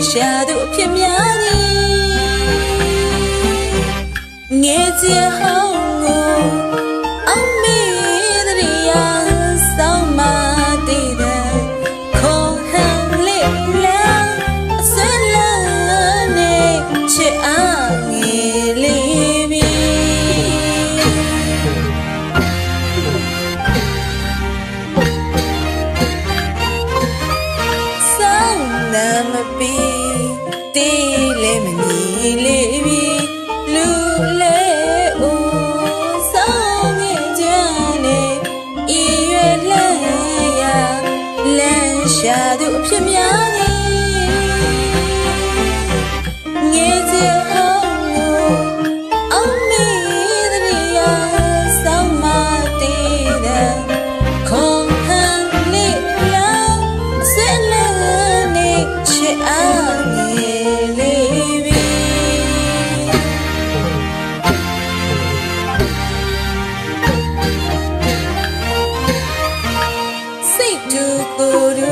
ရှာသူအဖြစ်များသည်ငယ်ချင်းဟောင်းကိုအောင်မေးတည်းရဆောင်းမတည်တဲ့ခေါ်ဟန်လေးလာဆွဲလာနေချစ်အားငယ်လေးပြီဆောင်းနာမပီတေးလေးမနီလေးပြီလူလေးဦးဆောင်းငယ်ချမ်းနေဤရွယ်လန်းရလန်းရှာသူအဖြစ်များသည်ငယ်ချင်းဟောင်းကိုအောင်မေးတည်းရဆောင်းမတည်တဲ့ခေါ်ဟန်လေးလာဆွဲလာနေချစ်အားငယ်လေးပြီစိတ်တူကိုယ်တူ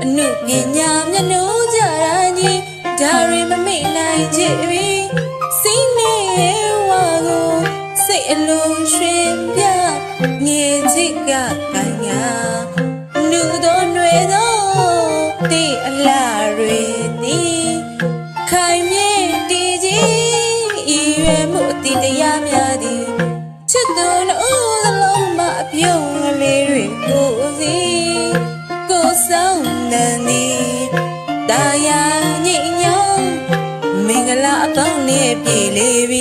အနုပညာမျက်နှာကြရာကြီးဒါရီမမိတ်နိုင်ကြပြီစိနေဝါကိုစိတ်အလုံးရွှင်ပြငယ်ချစ်ကကိုင်ညာနုတော်ຫນွေတော်တေးအလားတွေသည်ခိုင်မြဲတည်ကြီးဤရွယ်မှုအတိတရားများသည်ချစ်သူနှုတ်သလုံးမအပြုံးလေးတွေကိုစီကိုဆောင်နန်းသည်တာယာညိညောင်းမင်္ဂလာအပေါင်းနဲ့ပြည့်လေပြီ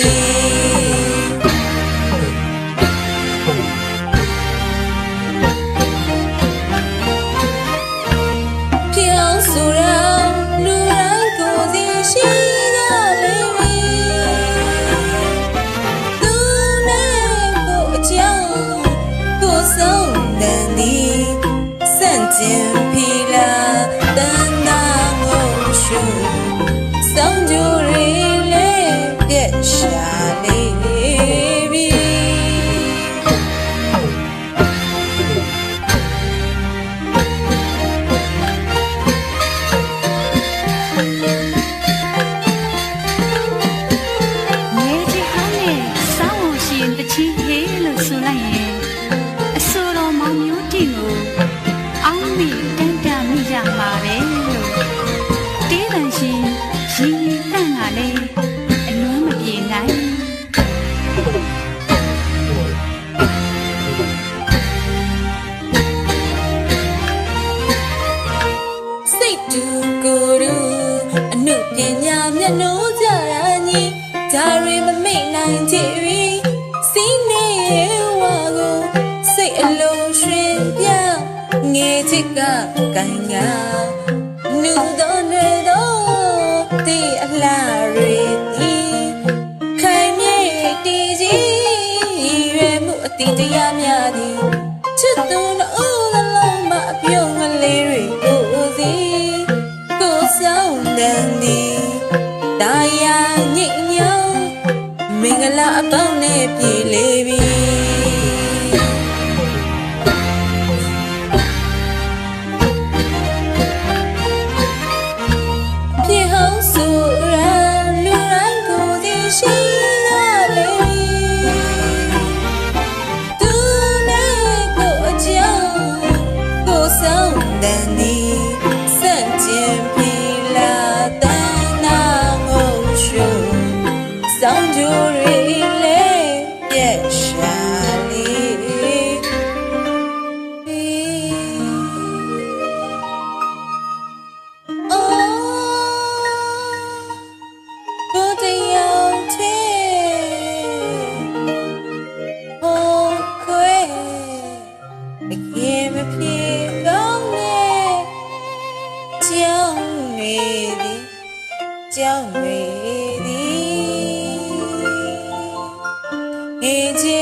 ပြောင်းဆိုရာလူတိုင်းကိုစီရှိရလေပြီသူနဲ့ကိုအကြောင်းကိုဆောင်နန်းသည်စန့်ကျင်ဖီလာတန်တာငုံရှုစောင်းကြရီလေးပြက်ရှာလေးပြီငယ်ချစ်ဟောင်းနဲ့စောင်းအောင်ရှင်တချီဟေးလို့ဆိုလိုက်ရင်အဆိုတော်မောင်မျိုးတီကိုအောင်းမိတန်တမိရပါပဲလို့တေးတန်ရှင်ရင်ရင်တန့်ကလည်းအလွမ်းမပြေနိုင်စိတ်တူကိုယ်တူအနုပညာမျက်နှာကြရာကြီးဒါရီမမိတ်နိုင်ကြပြီစိနေဝါကိုစိတ်အလုံးရွှင်ပြငယ်ချစ်ကကိုင်ညာနုတော်ຫນွေတော်တေးအလားတွေသည်ခိုင်မြဲတည်ကြီးရွယ်မှုအတိတရားများသည်ချစ်သူနှုတ်သလုံးမအပြုံးလေးတွေကိုစီကိုဆောင်တန်သည်တာယာညိညောင်းမင်္ဂလာအပေါင်းနဲ့ပြည့်လေပြီပြေဟောင်းဆိုရာလူတိုင်းကိုသိရှိရလေပြီသူနဲ့ကိုအကြောင်းကိုဆောင်တန်သည်စန့်ကျင်ဖီလာတန်နာငုံရှုစောင်းကြရီလေးပြက်ရှာလေးအိုးကိုတယောက်သေးဟိုခွဲအခင်မဖြစ်ကောင်းနဲ့ကြောင်းနေသည်ကြောင်းနေသည်ငယ်ချစ်